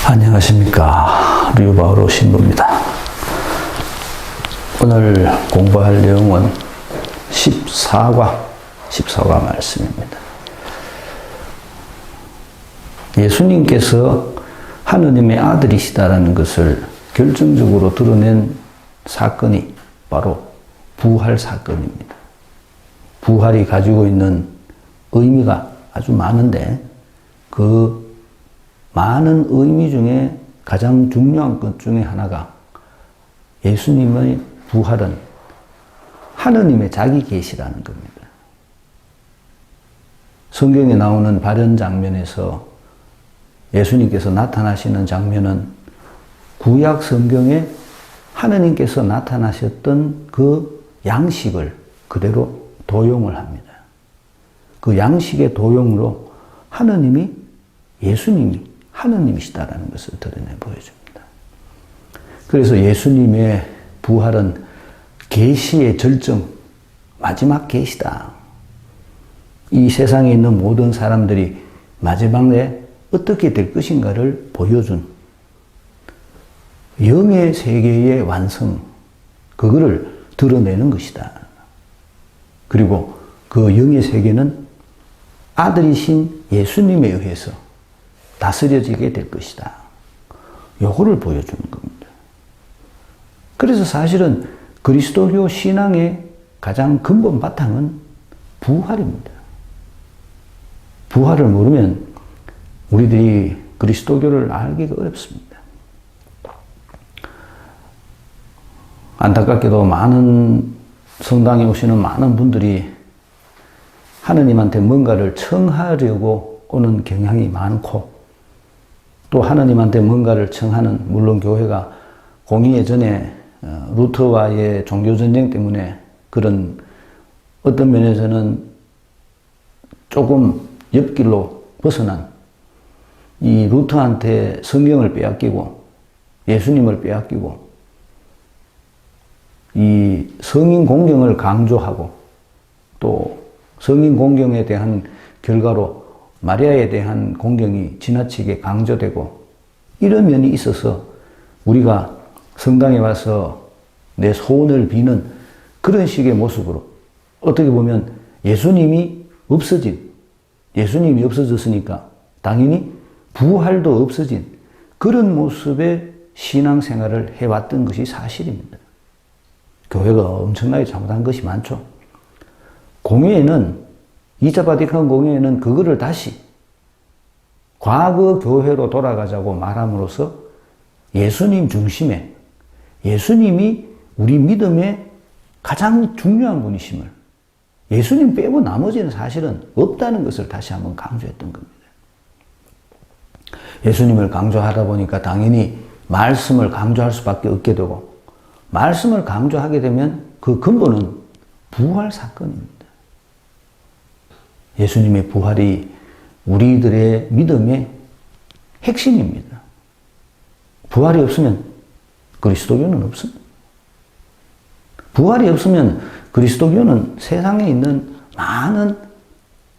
안녕하십니까. 류바오로 신부입니다. 오늘 공부할 내용은 14과 말씀입니다. 예수님께서 하느님의 아들이시다라는 것을 결정적으로 드러낸 사건이 바로 부활 사건입니다. 부활이 가지고 있는 의미가 아주 많은데 그 많은 의미 중에 가장 중요한 것 중에 하나가 예수님의 부활은 하느님의 자기 계시라는 겁니다. 성경에 나오는 발현 장면에서 예수님께서 나타나시는 장면은 구약 성경에 하느님께서 나타나셨던 그 양식을 그대로 도용을 합니다. 그 양식의 도용으로 예수님이 하느님이시다라는 것을 드러내 보여줍니다. 그래서 예수님의 부활은 계시의 절정, 마지막 계시다. 이 세상에 있는 모든 사람들이 마지막에 어떻게 될 것인가를 보여준 영의 세계의 완성, 그거를 드러내는 것이다. 그리고 그 영의 세계는 아들이신 예수님에 의해서 다스려지게 될 것이다. 요거를 보여주는 겁니다. 그래서 사실은 그리스도교 신앙의 가장 근본 바탕은 부활입니다. 부활을 모르면 우리들이 그리스도교를 알기가 어렵습니다. 안타깝게도 많은 성당에 오시는 많은 분들이 하느님한테 뭔가를 청하려고 오는 경향이 많고 또 하느님한테 뭔가를 청하는, 물론 교회가 공의회 전에 루터와의 종교전쟁 때문에 그런 어떤 면에서는 조금 옆길로 벗어난 이 루터한테 성경을 빼앗기고 예수님을 빼앗기고 이 성인 공경을 강조하고 또 성인 공경에 대한 결과로 마리아에 대한 공경이 지나치게 강조되고 이런 면이 있어서 우리가 성당에 와서 내 소원을 비는 그런 식의 모습으로 어떻게 보면 예수님이 없어졌으니까 당연히 부활도 없어진 그런 모습의 신앙생활을 해왔던 것이 사실입니다. 교회가 엄청나게 잘못한 것이 많죠. 공회에는 2차 바티칸 공회에는 그거를 다시 과거 교회로 돌아가자고 말함으로써 예수님 중심에 예수님이 우리 믿음의 가장 중요한 분이심을 예수님 빼고 나머지는 사실은 없다는 것을 다시 한번 강조했던 겁니다. 예수님을 강조하다 보니까 당연히 말씀을 강조할 수밖에 없게 되고 말씀을 강조하게 되면 그 근본은 부활 사건입니다. 예수님의 부활이 우리들의 믿음의 핵심입니다. 부활이 없으면 그리스도교는 없습니다. 부활이 없으면 그리스도교는 세상에 있는 많은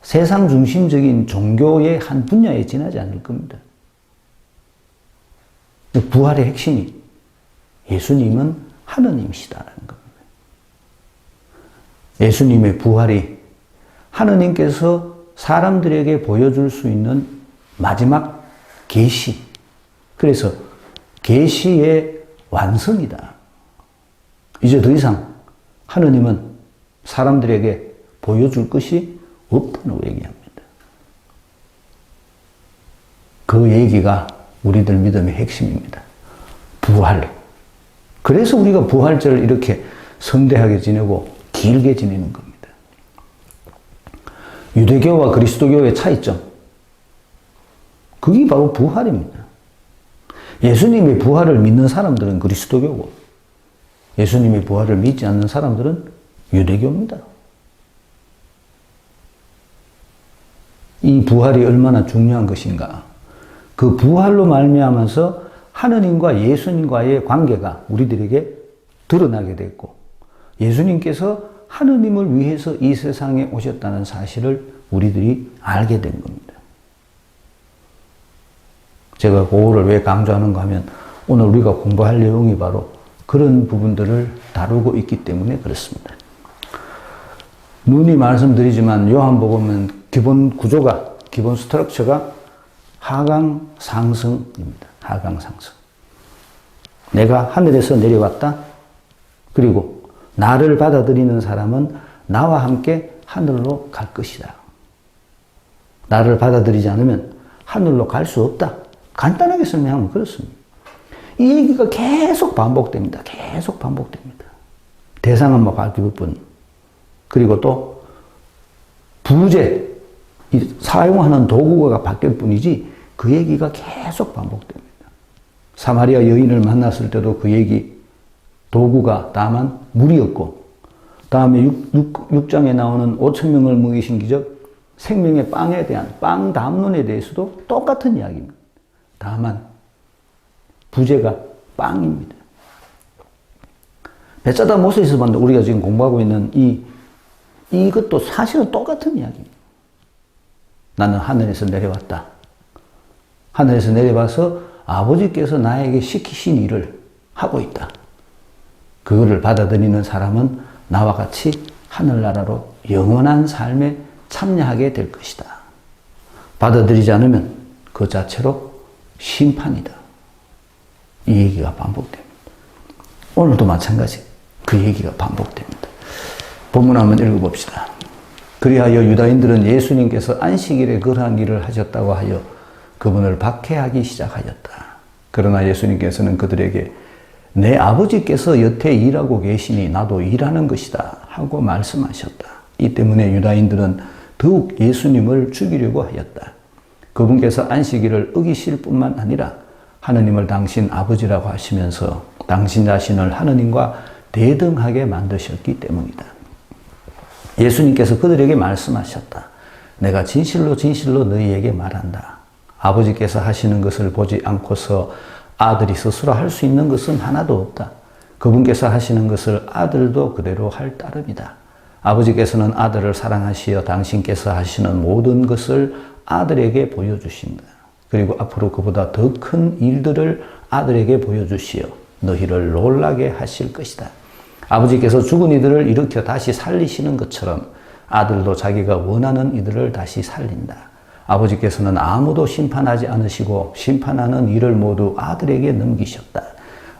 세상 중심적인 종교의 한 분야에 지나지 않을 겁니다. 부활의 핵심이 예수님은 하느님이시다라는 겁니다. 예수님의 부활이 하느님께서 사람들에게 보여줄 수 있는 마지막 계시. 그래서 계시의 완성이다. 이제 더 이상 하느님은 사람들에게 보여줄 것이 없다고 얘기합니다. 그 얘기가 우리들 믿음의 핵심입니다. 부활. 그래서 우리가 부활절을 이렇게 성대하게 지내고 길게 지내는 겁니다. 유대교와 그리스도교의 차이점. 그게 바로 부활입니다. 예수님의 부활을 믿는 사람들은 그리스도교고 예수님의 부활을 믿지 않는 사람들은 유대교입니다. 이 부활이 얼마나 중요한 것인가. 그 부활로 말미암아서 하느님과 예수님과의 관계가 우리들에게 드러나게 됐고 예수님께서 하느님을 위해서 이 세상에 오셨다는 사실을 우리들이 알게 된 겁니다. 제가 그거를 왜 강조하는가 하면 오늘 우리가 공부할 내용이 바로 그런 부분들을 다루고 있기 때문에 그렇습니다. 누누이 말씀드리지만 요한복음은 기본 구조가, 기본 스트럭처가 하강 상승입니다. 하강 상승. 내가 하늘에서 내려왔다. 그리고 나를 받아들이는 사람은 나와 함께 하늘로 갈 것이다. 나를 받아들이지 않으면 하늘로 갈 수 없다. 간단하게 설명하면 그렇습니다. 이 얘기가 계속 반복됩니다. 계속 반복됩니다. 대상은 뭐 바뀔 뿐. 그리고 또 부재, 사용하는 도구가 바뀔 뿐이지 그 얘기가 계속 반복됩니다. 사마리아 여인을 만났을 때도 그 얘기, 도구가 다만 물이었고, 다음에 6장에 나오는 5,000명을 먹이신 기적, 생명의 빵에 대한, 빵 담론에 대해서도 똑같은 이야기입니다. 다만 부재가 빵입니다. 베사다 모세에서 봤는데 우리가 지금 공부하고 있는 이것도 사실은 똑같은 이야기입니다. 나는 하늘에서 내려왔다. 하늘에서 내려와서 아버지께서 나에게 시키신 일을 하고 있다. 그거를 받아들이는 사람은 나와 같이 하늘나라로 영원한 삶에 참여하게 될 것이다. 받아들이지 않으면 그 자체로 심판이다. 이 얘기가 반복됩니다. 오늘도 마찬가지 그 얘기가 반복됩니다. 본문 한번 읽어봅시다. 그리하여 유다인들은 예수님께서 안식일에 그러한 일을 하셨다고 하여 그분을 박해하기 시작하였다. 그러나 예수님께서는 그들에게 내 아버지께서 여태 일하고 계시니 나도 일하는 것이다 하고 말씀하셨다. 이 때문에 유다인들은 더욱 예수님을 죽이려고 하였다. 그분께서 안식일을 어기실 뿐만 아니라 하느님을 당신 아버지라고 하시면서 당신 자신을 하느님과 대등하게 만드셨기 때문이다. 예수님께서 그들에게 말씀하셨다. 내가 진실로 진실로 너희에게 말한다. 아버지께서 하시는 것을 보지 않고서 아들이 스스로 할 수 있는 것은 하나도 없다. 그분께서 하시는 것을 아들도 그대로 할 따름이다. 아버지께서는 아들을 사랑하시어 당신께서 하시는 모든 것을 아들에게 보여주신다. 그리고 앞으로 그보다 더 큰 일들을 아들에게 보여주시어 너희를 놀라게 하실 것이다. 아버지께서 죽은 이들을 일으켜 다시 살리시는 것처럼 아들도 자기가 원하는 이들을 다시 살린다. 아버지께서는 아무도 심판하지 않으시고 심판하는 일을 모두 아들에게 넘기셨다.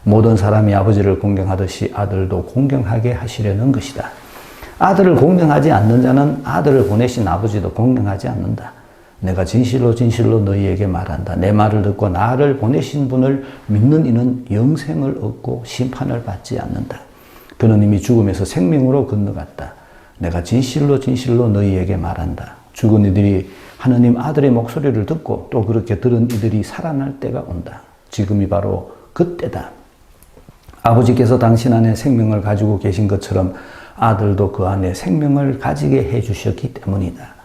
모든 사람이 아버지를 공경하듯이 아들도 공경하게 하시려는 것이다. 아들을 공경하지 않는 자는 아들을 보내신 아버지도 공경하지 않는다. 내가 진실로 진실로 너희에게 말한다. 내 말을 듣고 나를 보내신 분을 믿는 이는 영생을 얻고 심판을 받지 않는다. 그는 이미 죽음에서 생명으로 건너갔다. 내가 진실로 진실로 너희에게 말한다. 죽은 이들이 하느님 아들의 목소리를 듣고 또 그렇게 들은 이들이 살아날 때가 온다. 지금이 바로 그때다. 아버지께서 당신 안에 생명을 가지고 계신 것처럼 아들도 그 안에 생명을 가지게 해주셨기 때문이다.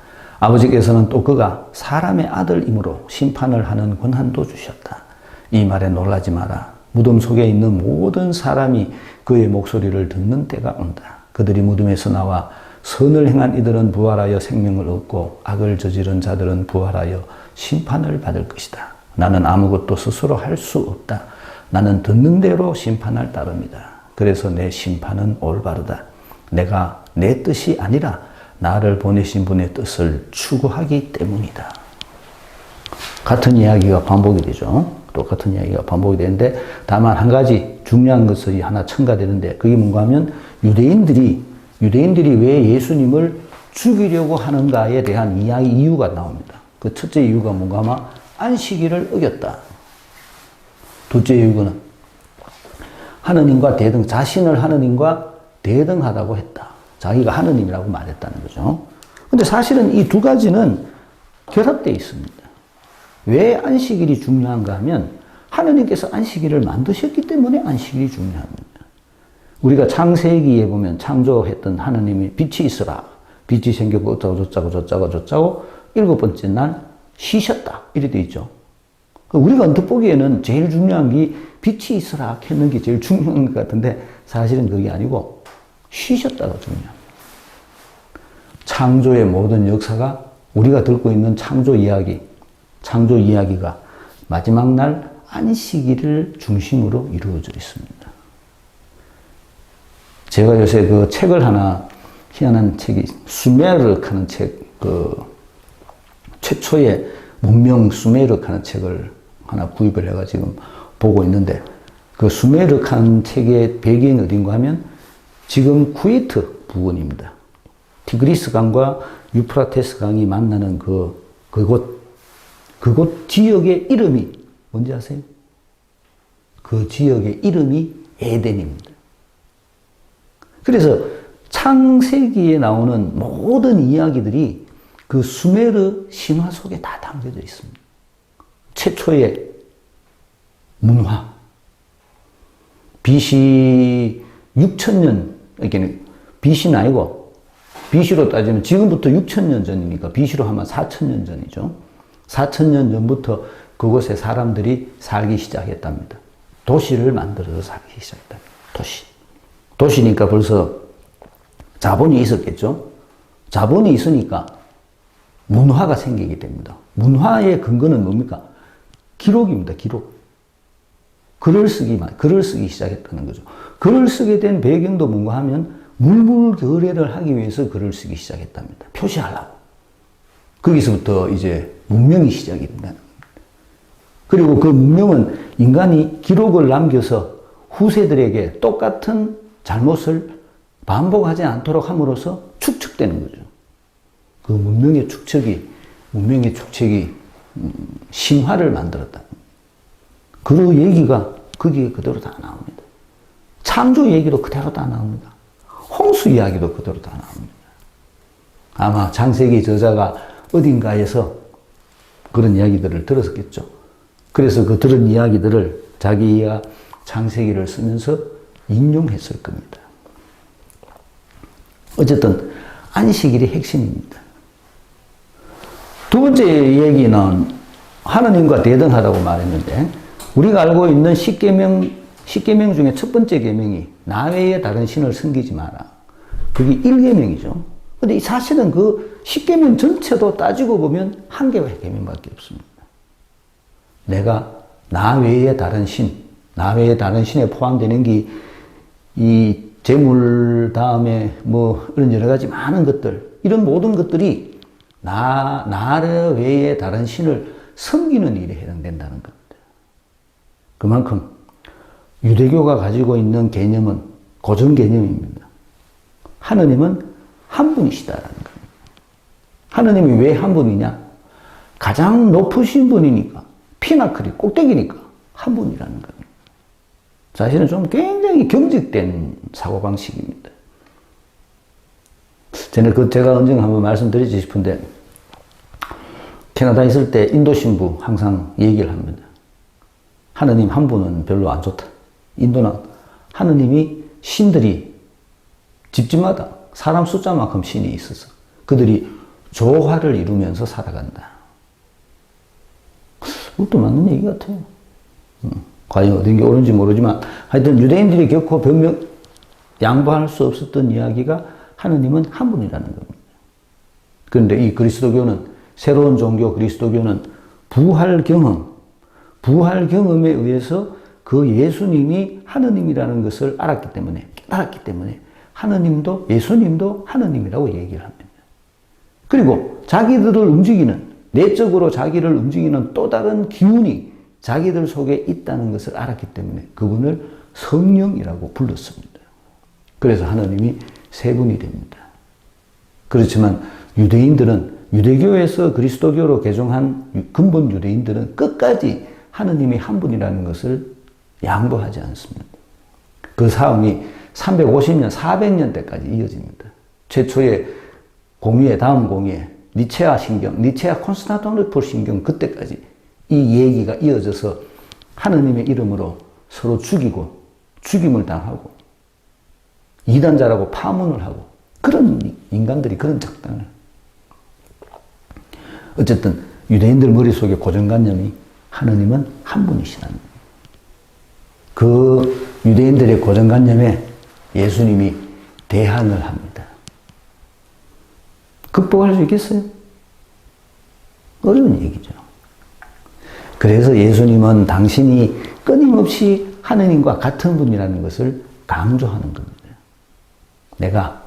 아버지께서는 또 그가 사람의 아들이므로 심판을 하는 권한도 주셨다. 이 말에 놀라지 마라. 무덤 속에 있는 모든 사람이 그의 목소리를 듣는 때가 온다. 그들이 무덤에서 나와 선을 행한 이들은 부활하여 생명을 얻고 악을 저지른 자들은 부활하여 심판을 받을 것이다. 나는 아무것도 스스로 할 수 없다. 나는 듣는 대로 심판할 따름이다. 그래서 내 심판은 올바르다. 내가 내 뜻이 아니라 나를 보내신 분의 뜻을 추구하기 때문이다. 같은 이야기가 반복이 되죠. 똑같은 이야기가 반복이 되는데 다만 한 가지 중요한 것이 하나 첨가되는데 그게 뭔가 하면 유대인들이 왜 예수님을 죽이려고 하는가에 대한 이유가 나옵니다. 그 첫째 이유가 뭔가 하면 안식일을 어겼다. 둘째 이유는 하느님과 자신을 하느님과 대등하다고 했다. 자기가 하느님이라고 말했다는 거죠. 근데 사실은 이 두 가지는 결합되어 있습니다. 왜 안식일이 중요한가 하면 하느님께서 안식일을 만드셨기 때문에 안식일이 중요합니다. 우리가 창세기에 보면 창조했던 하느님이 빛이 있으라. 빛이 생겼고 어쩌고 일곱 번째 날 쉬셨다. 이렇게 되어 있죠. 우리가 언뜻 보기에는 제일 중요한 게 빛이 있으라 했는 게 제일 중요한 것 같은데 사실은 그게 아니고 쉬셨다가 중요합니다. 창조의 모든 역사가 우리가 듣고 있는 창조 이야기가 마지막 날 안식일을 중심으로 이루어져 있습니다. 제가 요새 그 책을 하나, 희한한 책이, 수메르 하는 책, 최초의 문명 수메르 하는 책을 하나 구입을 해가 지금 보고 있는데, 그 수메르 하는 책의 배경이 어딘가 하면 지금 쿠웨이트 부근입니다. 티그리스 강과 유프라테스 강이 만나는 그곳 지역의 이름이 뭔지 아세요? 그 지역의 이름이 에덴입니다. 그래서 창세기에 나오는 모든 이야기들이 그 수메르 신화 속에 다 담겨져 있습니다. 최초의 문화. BC 6000년, 이게 BC는 아니고, BC로 따지면 지금부터 6000년 전이니까 BC로 하면 4000년 전이죠. 4000년 전부터 그곳에 사람들이 살기 시작했답니다. 도시를 만들어서 살기 시작했답니다. 도시니까 벌써 자본이 있었겠죠. 자본이 있으니까 문화가 생기게 됩니다. 문화의 근거는 뭡니까? 기록입니다. 기록. 글을 쓰기 시작했다는 거죠. 글을 쓰게 된 배경도 뭔가 하면 물물교례를 하기 위해서 글을 쓰기 시작했답니다. 표시하려고. 거기서부터 이제 문명이 시작이 된다는 겁니다. 그리고 그 문명은 인간이 기록을 남겨서 후세들에게 똑같은 잘못을 반복하지 않도록 함으로써 축적되는 거죠. 그 문명의 축적이 신화를 만들었다. 그 얘기가 거기에 그대로 다 나옵니다. 창조 얘기도 그대로 다 나옵니다. 홍수 이야기도 그대로 다 나옵니다. 아마 창세기 저자가 어딘가에서 그런 이야기들을 들었겠죠. 그래서 그 들은 이야기들을 자기가 창세기를 쓰면서 인용했을 겁니다. 어쨌든 안식일이 핵심입니다. 두 번째 얘기는 하느님과 대등하다고 말했는데, 우리가 알고 있는 십계명 중에 첫 번째 계명이 나 외에 다른 신을 섬기지 마라. 그게 1계명이죠. 근데 사실은 그 십계명 전체도 따지고 보면 한 개의 계명밖에 없습니다. 내가 나 외에 다른 신에 포함되는 게 이 재물 다음에 뭐 이런 여러 가지 많은 것들, 이런 모든 것들이 나를 외에 다른 신을 섬기는 일에 해당된다는 겁니다. 그만큼 유대교가 가지고 있는 개념은 고정 개념입니다. 하느님은 한 분이시다라는 겁니다. 하느님이 왜 한 분이냐? 가장 높으신 분이니까, 피나클이 꼭대기니까 한 분이라는 겁니다. 사실은 좀 굉장히 경직된 사고방식입니다. 전에 제가 언젠가 한번 말씀드리지 싶은데, 캐나다에 있을 때 인도 신부 항상 얘기를 합니다. 하느님 한 분은 별로 안 좋다. 인도는 하느님이 신들이 집집마다 사람 숫자만큼 신이 있어서 그들이 조화를 이루면서 살아간다. 그것도 맞는 얘기 같아요. 과연 어떤 게 옳은지 모르지만 하여튼 유대인들이 결코 양보할 수 없었던 이야기가 하느님은 한 분이라는 겁니다. 그런데 이 그리스도교는, 새로운 종교 그리스도교는 부활 경험에 의해서 그 예수님이 하느님이라는 것을 깨달았기 때문에 예수님도 하느님이라고 얘기를 합니다. 그리고 내적으로 자기를 움직이는 또 다른 기운이 자기들 속에 있다는 것을 알았기 때문에 그분을 성령이라고 불렀습니다. 그래서 하느님이 세 분이 됩니다. 그렇지만 유대교에서 그리스도교로 개종한 근본 유대인들은 끝까지 하느님이 한 분이라는 것을 양보하지 않습니다. 그 싸움이 350년, 400년 때까지 이어집니다. 최초의 다음 공의회, 니체아 콘스탄티노플 신경, 그때까지 이 얘기가 이어져서 하느님의 이름으로 서로 죽임을 당하고, 이단자라고 파문을 하고, 그런 인간들이 그런 작당을. 어쨌든 유대인들 머릿속에 고정관념이 하느님은 한 분이시라는 거예요. 그 유대인들의 고정관념에 예수님이 대항을 합니다. 극복할 수 있겠어요? 어려운 얘기죠. 그래서 예수님은 당신이 끊임없이 하느님과 같은 분이라는 것을 강조하는 겁니다. 내가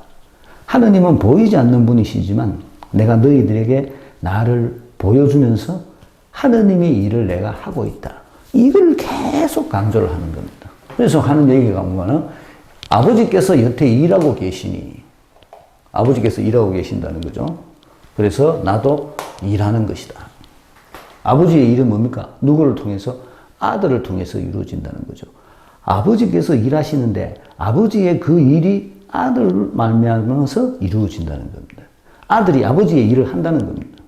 하느님은 보이지 않는 분이시지만 내가 너희들에게 나를 보여주면서 하느님의 일을 내가 하고 있다. 이걸 계속 강조를 하는 겁니다. 그래서 하는 얘기가 뭐냐면 아버지께서 여태 일하고 계시니 아버지께서 일하고 계신다는 거죠. 그래서 나도 일하는 것이다. 아버지의 일은 뭡니까? 누구를 통해서? 아들을 통해서 이루어진다는 거죠. 아버지께서 일하시는데 아버지의 그 일이 아들을 말미암아서 이루어진다는 겁니다. 아들이 아버지의 일을 한다는 겁니다.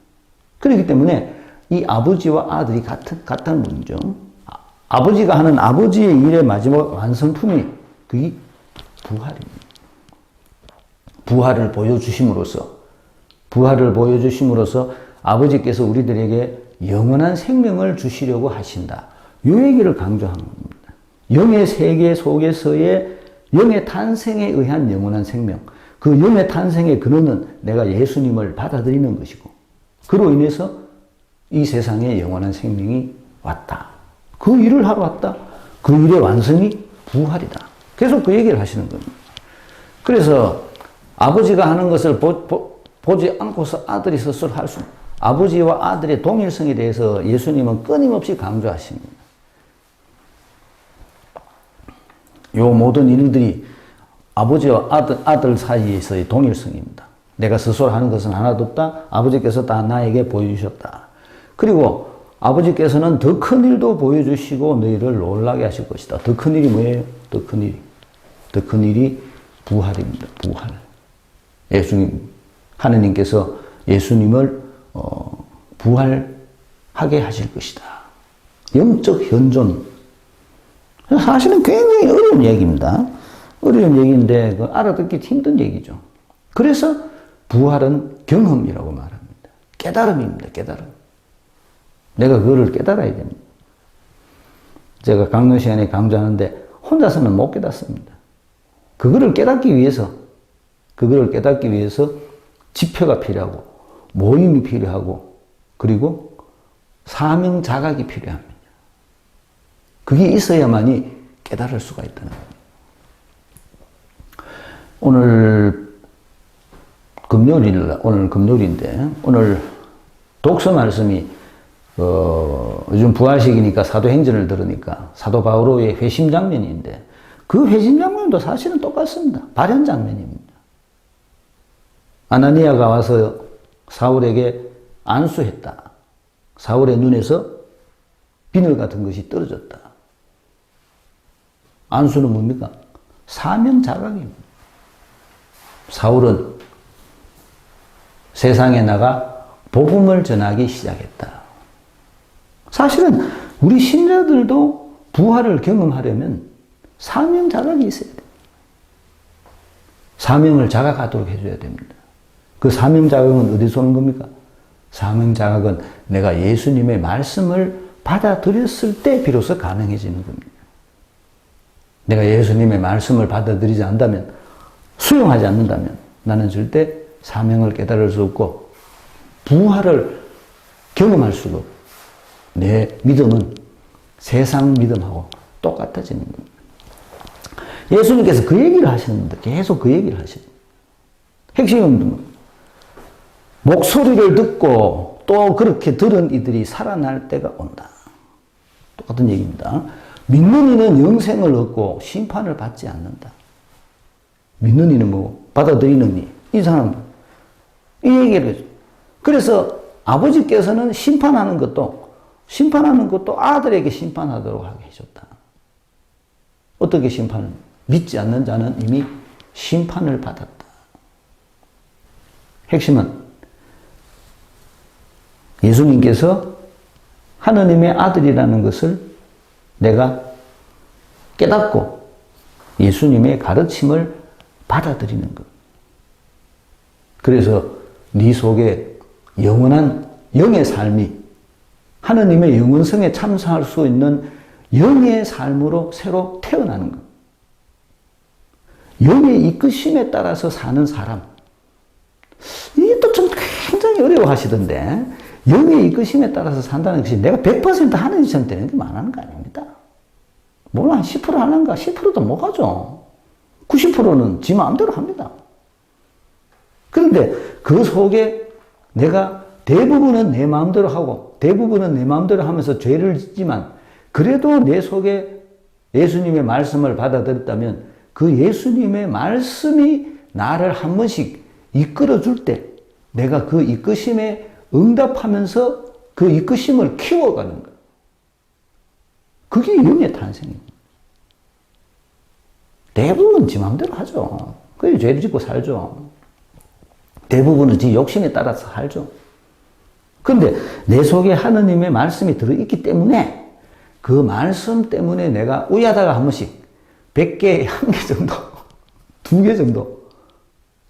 그렇기 때문에 이 아버지와 아들이 같은 분이죠. 아버지가 하는 아버지의 일의 마지막 완성품이 그게 부활입니다. 부활을 보여주심으로써 아버지께서 우리들에게 영원한 생명을 주시려고 하신다. 이 얘기를 강조하는 겁니다. 영의 세계 속에서의 영의 탄생에 의한 영원한 생명. 그 영의 탄생의 근원은 내가 예수님을 받아들이는 것이고 그로 인해서 이 세상에 영원한 생명이 왔다. 그 일을 하러 왔다. 그 일의 완성이 부활이다. 계속 그 얘기를 하시는 겁니다. 그래서 아버지가 하는 것을 보지 않고서 아들이 스스로 할 수, 아버지와 아들의 동일성에 대해서 예수님은 끊임없이 강조하십니다. 요 모든 일들이 아버지와 아들 사이에서의 동일성입니다. 내가 스스로 하는 것은 하나도 없다. 아버지께서 다 나에게 보여주셨다. 그리고 아버지께서는 더 큰 일도 보여주시고 너희를 놀라게 하실 것이다. 더 큰 일이 뭐예요? 더 큰 일이 부활입니다. 부활. 하느님께서 예수님을 부활하게 하실 것이다. 영적 현존. 사실은 굉장히 어려운 얘기입니다. 어려운 얘기인데 알아듣기 힘든 얘기죠. 그래서 부활은 경험이라고 말합니다. 깨달음입니다. 깨달음. 내가 그거를 깨달아야 됩니다. 제가 강론 시간에 강조하는데 혼자서는 못 깨닫습니다. 그거를 깨닫기 위해서 지표가 필요하고 모임이 필요하고 그리고 사명 자각이 필요합니다. 그게 있어야만이 깨달을 수가 있다는 겁니다. 오늘 금요일인데 오늘 독서 말씀이 요즘 부활식이니까 사도행전을 들으니까 사도 바오로의 회심 장면인데 그 회심 장면도 사실은 똑같습니다. 발현 장면입니다. 아나니아가 와서 사울에게 안수했다. 사울의 눈에서 비늘 같은 것이 떨어졌다. 안수는 뭡니까? 사명 자각입니다. 사울은 세상에 나가 복음을 전하기 시작했다. 사실은 우리 신자들도 부활을 경험하려면 사명 자각이 있어야 돼요. 사명을 자각하도록 해줘야 됩니다. 그 사명 자각은 어디서 오는 겁니까? 사명 자각은 내가 예수님의 말씀을 받아들였을 때 비로소 가능해지는 겁니다. 내가 예수님의 말씀을 받아들이지 않는다면, 수용하지 않는다면 나는 절대 사명을 깨달을 수 없고 부활을 경험할 수가 없고 내 믿음은 세상 믿음하고 똑같아지는 겁니다. 예수님께서 그 얘기를 하시는데 계속 그 얘기를 하시죠. 핵심은 목소리를 듣고 또 그렇게 들은 이들이 살아날 때가 온다. 똑같은 얘기입니다. 믿는 이는 영생을 얻고 심판을 받지 않는다. 믿는 이는 뭐 받아들이는 이. 이 사람 이 얘기를 해줘. 그래서 아버지께서는 심판하는 것도 아들에게 심판하도록 하게 해줬다. 어떻게 심판을? 믿지 않는 자는 이미 심판을 받았다. 핵심은 예수님께서 하느님의 아들이라는 것을 내가 깨닫고 예수님의 가르침을 받아들이는 것. 그래서 네 속에 영원한 영의 삶이 하느님의 영원성에 참여할 수 있는 영의 삶으로 새로 태어나는 것. 영의 이끄심에 따라서 사는 사람. 이게 또 좀 굉장히 어려워하시던데 영의 이끄심에 따라서 산다는 것이 내가 100% 하는 일처럼 되는 게 많은 거 아닙니다. 물론 한 10% 하는가? 10%도 못 하죠. 90%는 지 마음대로 합니다. 그런데 그 속에 내가 대부분은 내 마음대로 하고 대부분은 내 마음대로 하면서 죄를 짓지만 그래도 내 속에 예수님의 말씀을 받아들였다면 그 예수님의 말씀이 나를 한 번씩 이끌어 줄 때 내가 그 이끄심에 응답하면서 그 이끄심을 키워가는 거예요. 그게 영의 탄생입니다. 대부분 지 마음대로 하죠. 그게 죄를 짓고 살죠. 대부분은 지 욕심에 따라서 살죠. 그런데 내 속에 하느님의 말씀이 들어있기 때문에 그 말씀 때문에 내가 우야다가 한 번씩 100개에 1개 정도, 2개 정도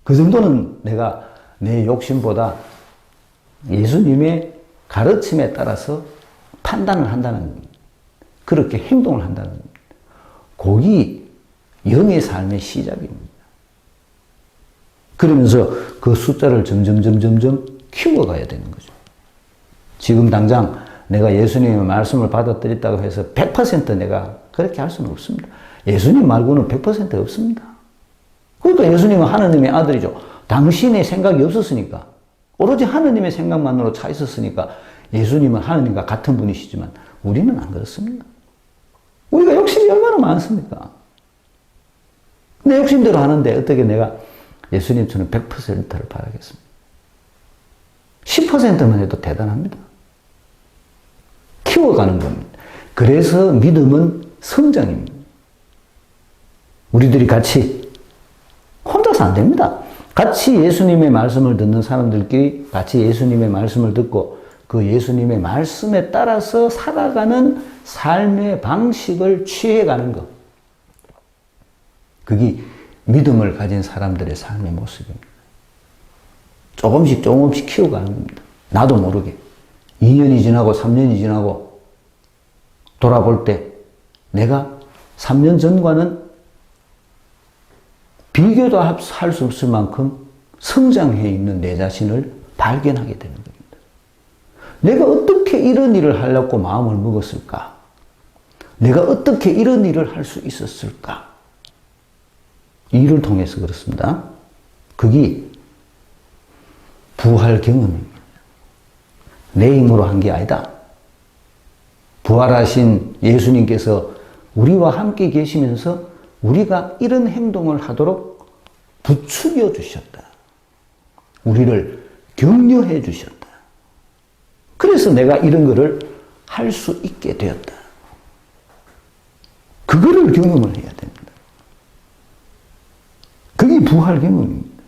그 정도는 내가 내 욕심보다 예수님의 가르침에 따라서 판단을 한다는 그렇게 행동을 한다는 그게 영의 삶의 시작입니다. 그러면서 그 숫자를 점점 키워가야 되는 거죠. 지금 당장 내가 예수님의 말씀을 받아들였다고 해서 100% 내가 그렇게 할 수는 없습니다. 예수님 말고는 100% 없습니다. 그러니까 예수님은 하나님의 아들이죠. 당신의 생각이 없었으니까 오로지 하나님의 생각만으로 차 있었으니까 예수님은 하나님과 같은 분이시지만 우리는 안 그렇습니다. 우리가 욕심이 얼마나 많습니까? 내 욕심대로 하는데 어떻게 내가 예수님처럼 100%를 바라겠습니다. 10%만 해도 대단합니다. 키워가는 겁니다. 그래서 믿음은 성장입니다. 우리들이 같이 혼자서 안 됩니다. 같이 예수님의 말씀을 듣는 사람들끼리 같이 예수님의 말씀을 듣고 그 예수님의 말씀에 따라서 살아가는 삶의 방식을 취해가는 것. 그게 믿음을 가진 사람들의 삶의 모습입니다. 조금씩 키워가는 겁니다. 나도 모르게. 2년이 지나고 3년이 지나고 돌아볼 때 내가 3년 전과는 비교도 할 수 없을 만큼 성장해 있는 내 자신을 발견하게 되는 겁니다. 내가 어떻게 이런 일을 하려고 마음을 먹었을까? 내가 어떻게 이런 일을 할 수 있었을까? 이 일을 통해서 그렇습니다. 그게 부활 경험입니다. 내 힘으로 한 게 아니다. 부활하신 예수님께서 우리와 함께 계시면서 우리가 이런 행동을 하도록 부추겨 주셨다. 우리를 격려해 주셨다. 그래서 내가 이런 거를 할 수 있게 되었다. 그거를 경험을 해야 됩니다. 그게 부활 경험입니다.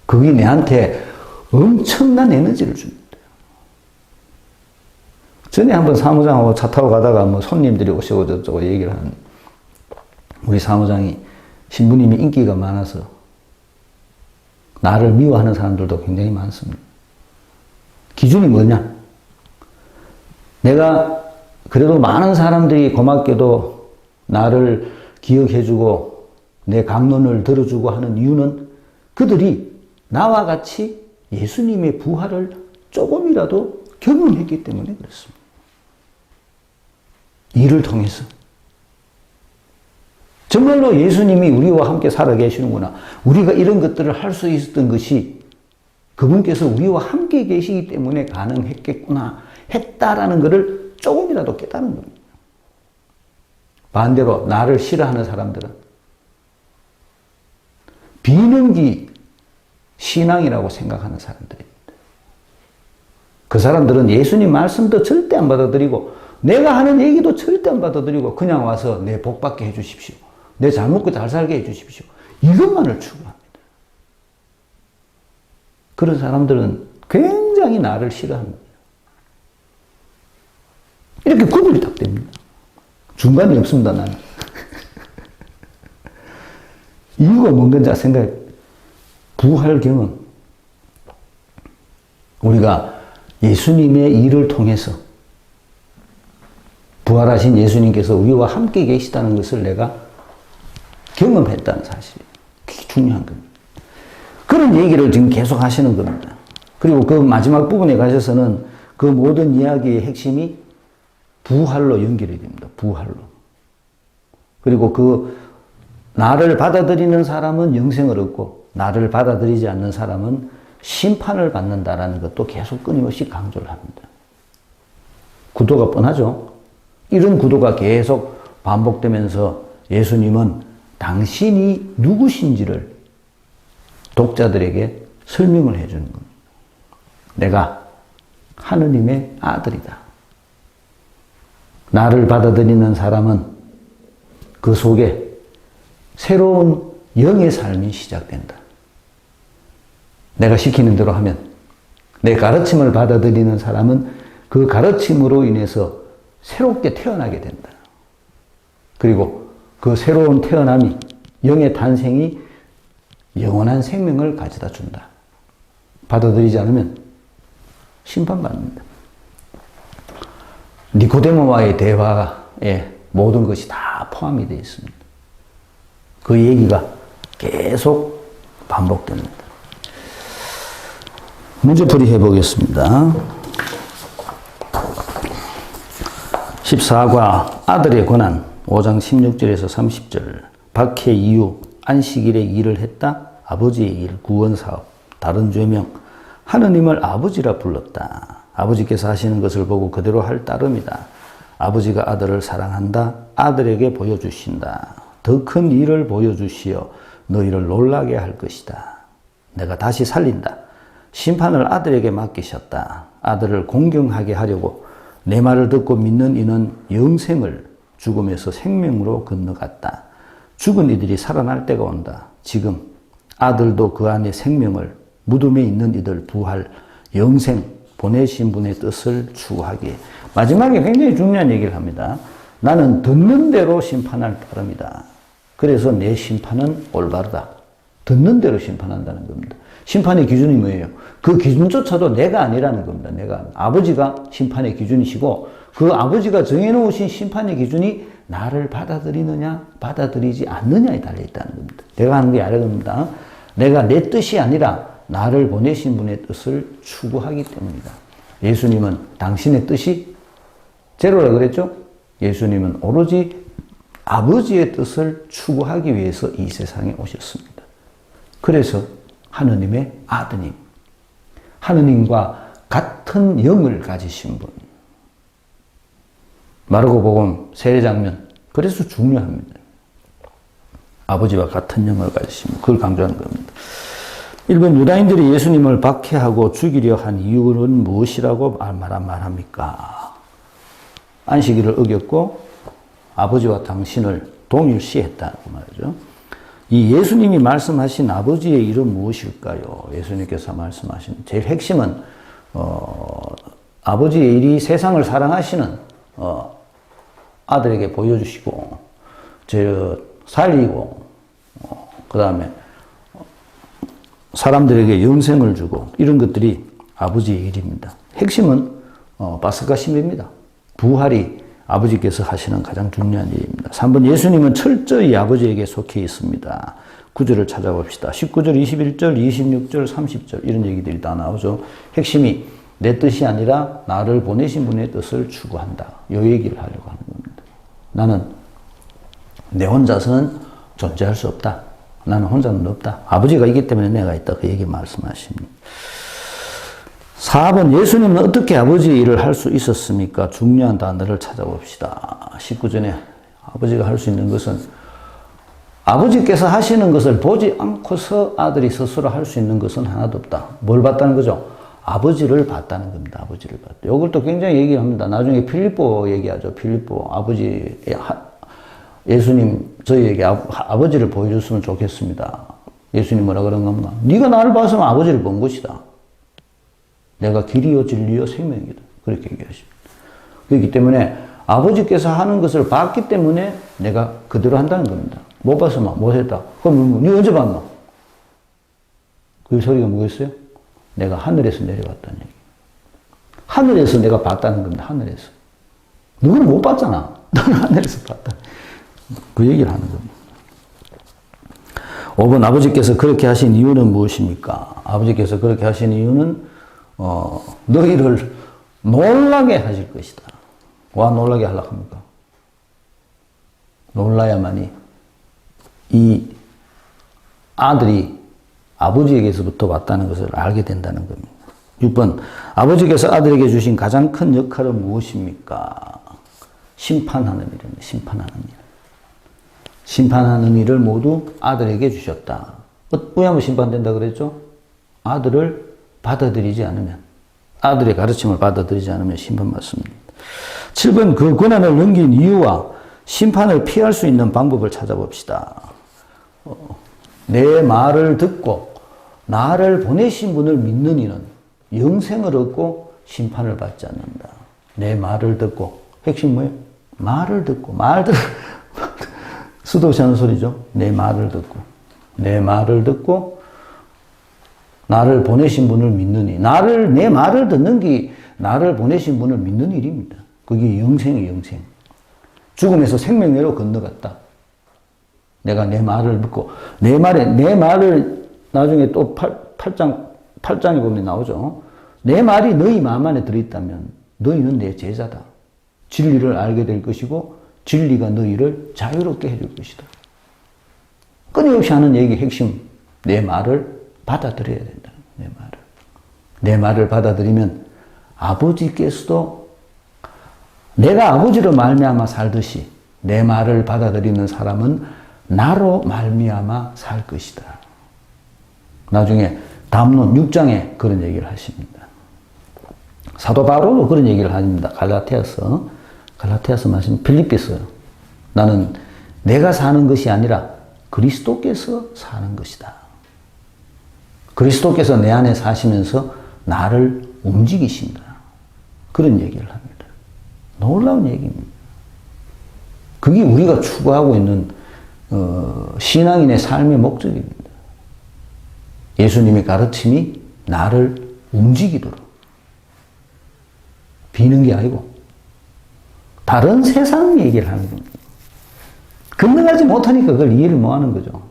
그게 내한테 엄청난 에너지를 줍니다. 전에 한번 사무장하고 차 타고 가다가 뭐 손님들이 오시고 저쩌고 얘기를 하는 우리 사무장이 신부님이 인기가 많아서 나를 미워하는 사람들도 굉장히 많습니다. 기준이 뭐냐? 내가 그래도 많은 사람들이 고맙게도 나를 기억해주고 내 강론을 들어주고 하는 이유는 그들이 나와 같이 예수님의 부활을 조금이라도 경험했기 때문에 그렇습니다. 이를 통해서 정말로 예수님이 우리와 함께 살아 계시는구나. 우리가 이런 것들을 할 수 있었던 것이 그분께서 우리와 함께 계시기 때문에 가능했겠구나 했다라는 것을 조금이라도 깨닫는 겁니다. 반대로 나를 싫어하는 사람들은 비능기 신앙이라고 생각하는 사람들입니다. 그 사람들은 예수님 말씀도 절대 안 받아들이고 내가 하는 얘기도 절대 안 받아들이고 그냥 와서 내 복 받게 해주십시오. 내 잘 먹고 잘 살게 해주십시오. 이것만을 추구합니다. 그런 사람들은 굉장히 나를 싫어합니다. 이렇게 구분이 딱 됩니다. 중간이 없습니다, 나는. 이유가 뭔가 생각해. 부활 경험. 우리가 예수님의 일을 통해서 부활하신 예수님께서 우리와 함께 계시다는 것을 내가 경험했다는 사실. 그게 중요한 겁니다. 그런 얘기를 지금 계속 하시는 겁니다. 그리고 그 마지막 부분에 가셔서는 그 모든 이야기의 핵심이 부활로 연결이 됩니다. 부활로. 그리고 그 나를 받아들이는 사람은 영생을 얻고 나를 받아들이지 않는 사람은 심판을 받는다라는 것도 계속 끊임없이 강조를 합니다. 구도가 뻔하죠. 이런 구도가 계속 반복되면서 예수님은 당신이 누구신지를 독자들에게 설명을 해주는 겁니다. 내가 하느님의 아들이다. 나를 받아들이는 사람은 그 속에 새로운 영의 삶이 시작된다. 내가 시키는 대로 하면, 내 가르침을 받아들이는 사람은 그 가르침으로 인해서 새롭게 태어나게 된다. 그리고 그 새로운 태어남이, 영의 탄생이 영원한 생명을 가져다 준다. 받아들이지 않으면 심판받는다. 니코데모와의 대화에 모든 것이 다 포함이 되어 있습니다. 그 얘기가 계속 반복됩니다. 문제풀이 해보겠습니다. 14과 아들의 권한 5장 16절에서 30절. 박해 이유 안식일에 일을 했다. 아버지의 일 구원사업. 다른 죄명 하느님을 아버지라 불렀다. 아버지께서 하시는 것을 보고 그대로 할 따름이다. 아버지가 아들을 사랑한다. 아들에게 보여주신다. 더 큰 일을 보여주시어 너희를 놀라게 할 것이다. 내가 다시 살린다. 심판을 아들에게 맡기셨다. 아들을 공경하게 하려고 내 말을 듣고 믿는 이는 영생을 죽음에서 생명으로 건너갔다. 죽은 이들이 살아날 때가 온다. 지금 아들도 그 안에 생명을, 무덤에 있는 이들 부활, 영생, 보내신 분의 뜻을 추구하기에. 마지막에 굉장히 중요한 얘기를 합니다. 나는 듣는 대로 심판할 따름이다. 그래서 내 심판은 올바르다. 듣는 대로 심판한다는 겁니다. 심판의 기준이 뭐예요? 그 기준조차도 내가 아니라는 겁니다. 내가. 아버지가 심판의 기준이시고 그 아버지가 정해놓으신 심판의 기준이 나를 받아들이느냐 받아들이지 않느냐에 달려있다는 겁니다. 내가 하는 게 아닙니다. 내가 내 뜻이 아니라 나를 보내신 분의 뜻을 추구하기 때문이다. 예수님은 당신의 뜻이 제로라 그랬죠? 예수님은 오로지 아버지의 뜻을 추구하기 위해서 이 세상에 오셨습니다. 그래서 하느님의 아드님, 하느님과 같은 영을 가지신 분. 마르고복음 세례장면, 그래서 중요합니다. 아버지와 같은 영을 가지신 분, 그걸 강조하는 겁니다. 일본 유다인들이 예수님을 박해하고 죽이려 한 이유는 무엇이라고 말합니까? 안식일을 어겼고 아버지와 당신을 동일시했다고 말이죠. 이 예수님이 말씀하신 아버지의 일은 무엇일까요? 예수님께서 말씀하신 제일 핵심은 아버지의 일이 세상을 사랑하시는 아들에게 보여주시고 살리고 그 다음에 사람들에게 영생을 주고 이런 것들이 아버지의 일입니다. 핵심은 파스카 신비입니다. 부활이 아버지께서 하시는 가장 중요한 일입니다. 3번 예수님은 철저히 아버지에게 속해 있습니다. 구절을 찾아봅시다. 19절, 21절, 26절, 30절 이런 얘기들이 다 나오죠. 핵심이 내 뜻이 아니라 나를 보내신 분의 뜻을 추구한다. 이 얘기를 하려고 하는 겁니다. 나는 내 혼자서는 존재할 수 없다. 나는 혼자는 없다. 아버지가 있기 때문에 내가 있다. 그 얘기 말씀하십니다. 4번 예수님은 어떻게 아버지의 일을 할 수 있었습니까? 중요한 단어를 찾아봅시다. 19절에 아버지가 할 수 있는 것은 아버지께서 하시는 것을 보지 않고서 아들이 스스로 할 수 있는 것은 하나도 없다. 뭘 봤다는 거죠? 아버지를 봤다는 겁니다. 아버지를 봤다. 이걸 또 굉장히 얘기합니다. 나중에 필립보 얘기하죠. 필립보 아버지 예수님 저희에게 아버지를 보여줬으면 좋겠습니다. 예수님 뭐라 그런 건가? 네가 나를 봤으면 아버지를 본 것이다. 내가 길이요 진리요 생명이다. 그렇게 얘기하십니다. 그렇기 때문에 아버지께서 하는 것을 봤기 때문에 내가 그대로 한다는 겁니다. 못 봤으면 못 했다. 그럼 네 언제 봤노? 그 소리가 뭐겠어요? 내가 하늘에서 내려왔다는 얘기. 하늘에서 내가 봤다는 겁니다. 하늘에서. 누구는 못 봤잖아. 너는 하늘에서 봤다. 그 얘기를 하는 겁니다. 5번 아버지께서 그렇게 하신 이유는 무엇입니까? 아버지께서 그렇게 하신 이유는 너희를 놀라게 하실 것이다. 와 놀라게 하려고 합니까? 놀라야만이 이 아들이 아버지에게서부터 왔다는 것을 알게 된다는 겁니다. 6번, 아버지께서 아들에게 주신 가장 큰 역할은 무엇입니까? 심판하는 일입니다. 심판하는 일. 심판하는 일을 모두 아들에게 주셨다. 왜 하면 심판된다 그랬죠? 아들을 받아들이지 않으면, 아들의 가르침을 받아들이지 않으면 심판받습니다. 7번, 그 고난을 넘긴 이유와 심판을 피할 수 있는 방법을 찾아봅시다. 내 말을 듣고 나를 보내신 분을 믿는 이는 영생을 얻고 심판을 받지 않는다. 내 말을 듣고, 핵심 뭐예요? 말을 듣고, 수도 없이 하는 소리죠. 내 말을 듣고, 내 말을 듣고 나를 보내신 분을 믿느니, 내 말을 듣는 게 나를 보내신 분을 믿는 일입니다. 그게 영생이에요, 영생. 죽음에서 생명으로 건너갔다. 내가 내 말을 듣고, 내 말을 나중에 또 8장에 보면 나오죠. 내 말이 너희 마음 안에 들어있다면 너희는 내 제자다. 진리를 알게 될 것이고 진리가 너희를 자유롭게 해줄 것이다. 끊임없이 하는 얘기 핵심, 내 말을 받아들여야 된다. 내 말을 받아들이면 아버지께서도 내가 아버지로 말미암아 살듯이 내 말을 받아들이는 사람은 나로 말미암아 살 것이다. 나중에 담론 6장에 그런 얘기를 하십니다. 사도 바울도 그런 얘기를 합니다. 갈라디아서 말씀, 필립비서요. 나는 내가 사는 것이 아니라 그리스도께서 사는 것이다. 그리스도께서 내 안에 사시면서 나를 움직이신다. 그런 얘기를 합니다. 놀라운 얘기입니다. 그게 우리가 추구하고 있는 신앙인의 삶의 목적입니다. 예수님의 가르침이 나를 움직이도록, 비는 게 아니고 다른 세상 얘기를 하는 겁니다. 건너가지 못하니까 그걸 이해를 못하는 거죠.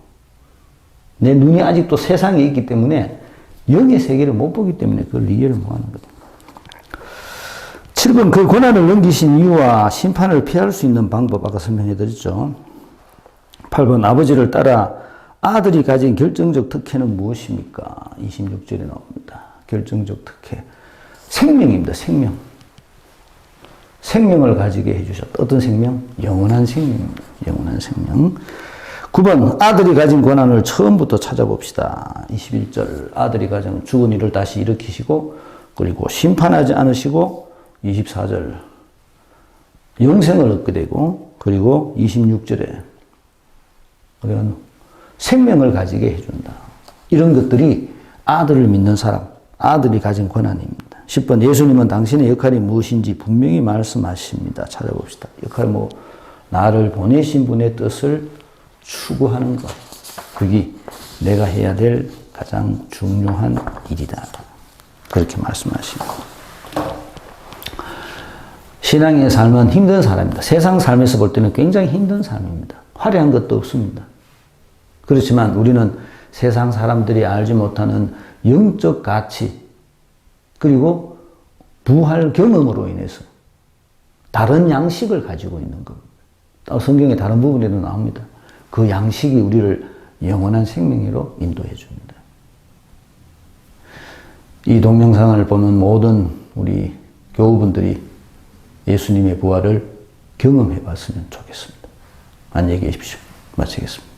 내 눈이 아직도 세상에 있기 때문에 영의 세계를 못 보기 때문에 그걸 이해를 못하는 거죠. 7번, 그 고난을 넘기신 이유와 심판을 피할 수 있는 방법 아까 설명해 드렸죠. 8번, 아버지를 따라 아들이 가진 결정적 특혜는 무엇입니까? 26절에 나옵니다. 결정적 특혜. 생명입니다. 생명. 생명을 가지게 해주셨다. 어떤 생명? 영원한 생명입니다. 영원한 생명. 9번, 아들이 가진 고난을 처음부터 찾아봅시다. 21절, 아들이 가진 죽은 이를 다시 일으키시고, 그리고 심판하지 않으시고, 24절, 영생을 얻게 되고, 그리고 26절에, 생명을 가지게 해준다. 이런 것들이 아들을 믿는 사람, 아들이 가진 권한입니다. 10번, 예수님은 당신의 역할이 무엇인지 분명히 말씀하십니다. 찾아봅시다. 역할 나를 보내신 분의 뜻을 추구하는 것. 그게 내가 해야 될 가장 중요한 일이다. 그렇게 말씀하십니다. 신앙의 삶은 힘든 삶입니다. 세상 삶에서 볼 때는 굉장히 힘든 삶입니다. 화려한 것도 없습니다. 그렇지만 우리는 세상 사람들이 알지 못하는 영적 가치, 그리고 부활 경험으로 인해서 다른 양식을 가지고 있는 겁니다. 성경의 다른 부분에도 나옵니다. 그 양식이 우리를 영원한 생명으로 인도해 줍니다. 이 동영상을 보는 모든 우리 교우분들이 예수님의 부활을 경험해 봤으면 좋겠습니다. 안녕히 계십시오. 마치겠습니다.